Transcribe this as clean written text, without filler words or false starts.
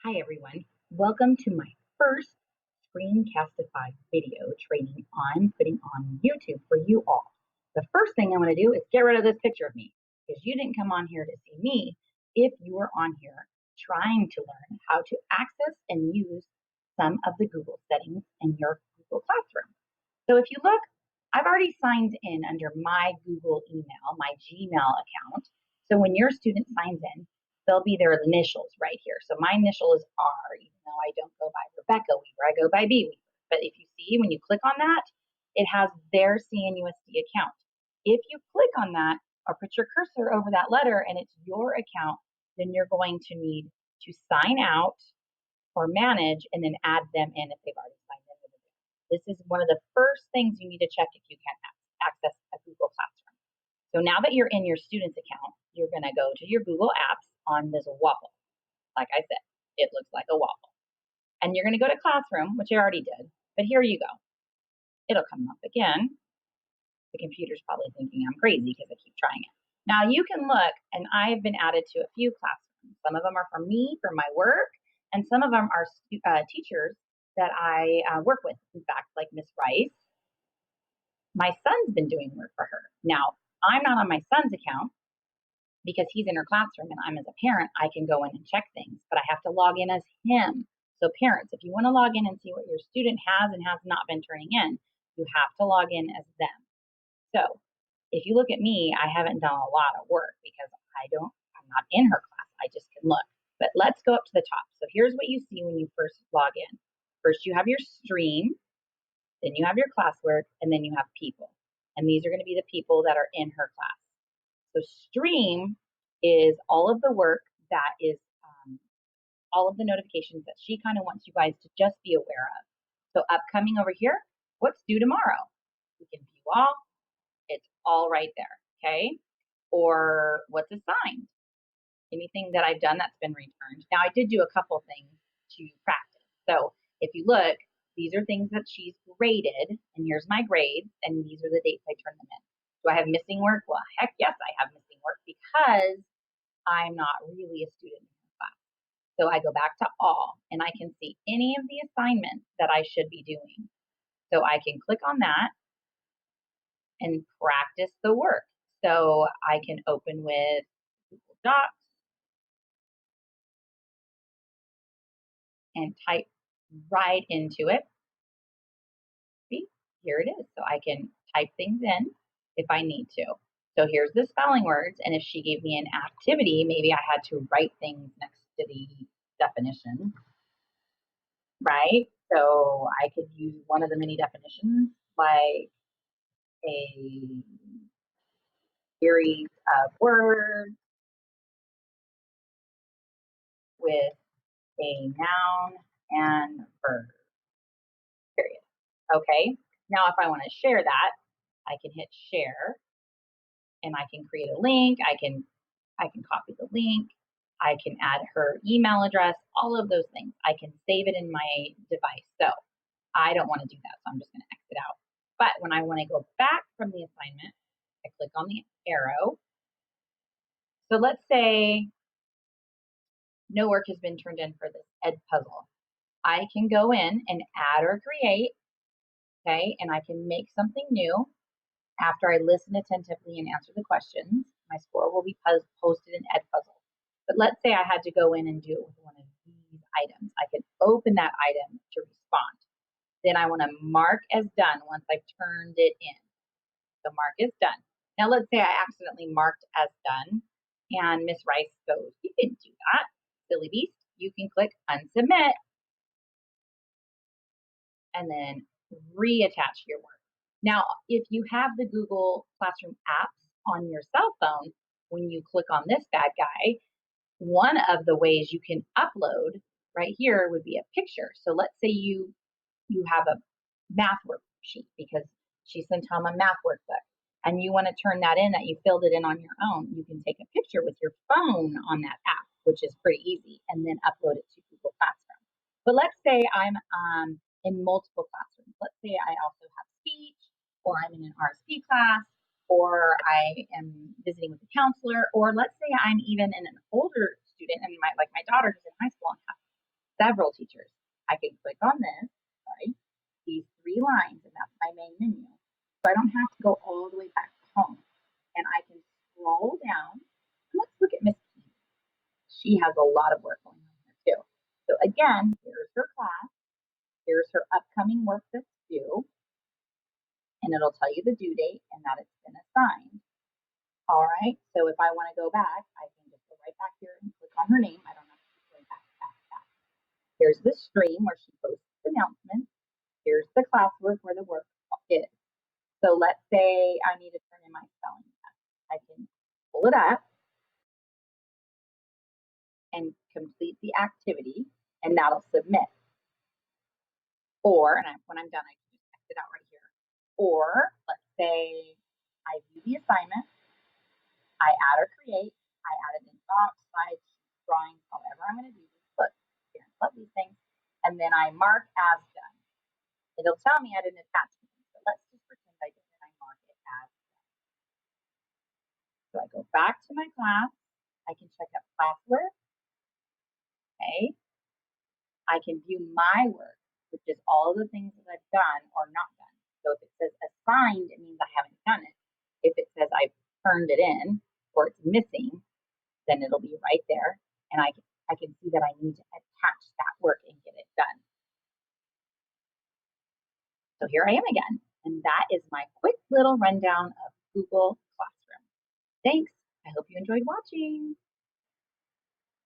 Hi everyone, welcome to my first Screencastify video training I'm putting on YouTube for you all. The first thing I want to do is get rid of this picture of me because you didn't come on here to see me if you were on here trying to learn how to access and use some of the Google settings in your Google Classroom. So if you look, I've already signed in under my Google email, my Gmail account. So when your student signs in, they'll be their initials right here. So my initial is R, even though I don't go by Rebecca Weaver, I go by B Weaver. But if you see, when you click on that, it has their CNUSD account. If you click on that or put your cursor over that letter and it's your account, then you're going to need to sign out or manage and then add them in if they've already signed in with it. This is one of the first things you need to check if you can't access a Google Classroom. So now that you're in your student's account, you're going to go to your Google Apps on this waffle. Like I said, it looks like a waffle. And you're going to go to Classroom, which I already did, but here you go. It'll come up again. The computer's probably thinking I'm crazy because I keep trying it. Now you can look, and I've been added to a few classrooms. Some of them are for me, for my work, and some of them are teachers that I work with. In fact, like Miss Rice, my son's been doing work for her. Now, I'm not on my son's account because he's in her classroom and I'm as a parent, I can go in and check things, but I have to log in as him. So parents, if you want to log in and see what your student has and has not been turning in, you have to log in as them. So if you look at me, I haven't done a lot of work because I'm not in her class. I just can look. But let's go up to the top. So here's what you see when you first log in. First, you have your stream, then you have your classwork, and then you have people. And these are going to be the people that are in her class. So stream is all of the work that is all of the notifications that she kind of wants you guys to just be aware of. So upcoming over here, what's due tomorrow? We can view all. It's all right there, okay? Or what's assigned? Anything that I've done that's been returned. Now, I did do a couple things to practice. So if you look, these are things that she's graded, and here's my grades, and these are the dates I turned them in. Do I have missing work? Well, heck yes, I have missing work because I'm not really a student in the class. So I go back to all, and I can see any of the assignments that I should be doing. So I can click on that and practice the work. So I can open with Google Docs and type right into it. See, here it is. So I can type things in if I need to. So here's the spelling words. And if she gave me an activity, maybe I had to write things next to the definition, right? So I could use one of the many definitions, like a series of words with a noun and verb, period. Okay, now if I want to share that, I can hit share and I can create a link. I can copy the link. I can add her email address, all of those things. I can save it in my device. So I don't want to do that, so I'm just going to exit out. But when I want to go back from the assignment, I click on the arrow. So let's say no work has been turned in for this Ed puzzle. I can go in and add or create, okay, and I can make something new. After I listen attentively and answer the questions, my score will be posted in Edpuzzle. But let's say I had to go in and do it with one of these items. I could open that item to respond. Then I want to mark as done once I've turned it in. So mark is done. Now let's say I accidentally marked as done and Miss Rice goes, you didn't do that, silly beast. You can click unsubmit and then reattach your work. Now, if you have the Google Classroom apps on your cell phone, when you click on this bad guy, one of the ways you can upload right here would be a picture. So let's say you have a math worksheet because she sent home a math workbook and you want to turn that in that you filled it in on your own. You can take a picture with your phone on that app, which is pretty easy, and then upload it to Google Classroom. But let's say I'm in multiple classrooms. Let's say I also have speech, or I'm in an RSP class, or I am visiting with a counselor, or let's say I'm even in an older student and like my daughter who's in high school and several teachers. I can click on this, sorry, these three lines, and that's my main menu. So I don't have to go all the way back home. And I can scroll down. Let's look at Miss Keene. She has a lot of work going on here too. So again, here's her class. Here's her upcoming work that's due. And it'll tell you the due date and that it's been assigned. All right, so if I want to go back, I can just go right back here and click on her name. I don't have to keep going back. Here's the stream where she posts announcements. Here's the classwork where the work is. So let's say I need to turn in my spelling test. I can pull it up and complete the activity, and that'll submit. Or, and when I'm done, I can just exit out right here. Or let's say I view the assignment, I add or create, I added in docs, slides, drawings, however I'm going to do this. Look, here, love these things. And then I mark as done. It'll tell me I didn't attach anything. So let's just pretend I did and I mark it as done. So I go back to my class. I can check up classwork. Okay. I can view my work, which is all the things that I've done or not done. So if it says assigned, it means I haven't done it. If it says I've turned it in or it's missing, then it'll be right there. And I can see that I need to attach that work and get it done. So here I am again. And that is my quick little rundown of Google Classroom. Thanks. I hope you enjoyed watching.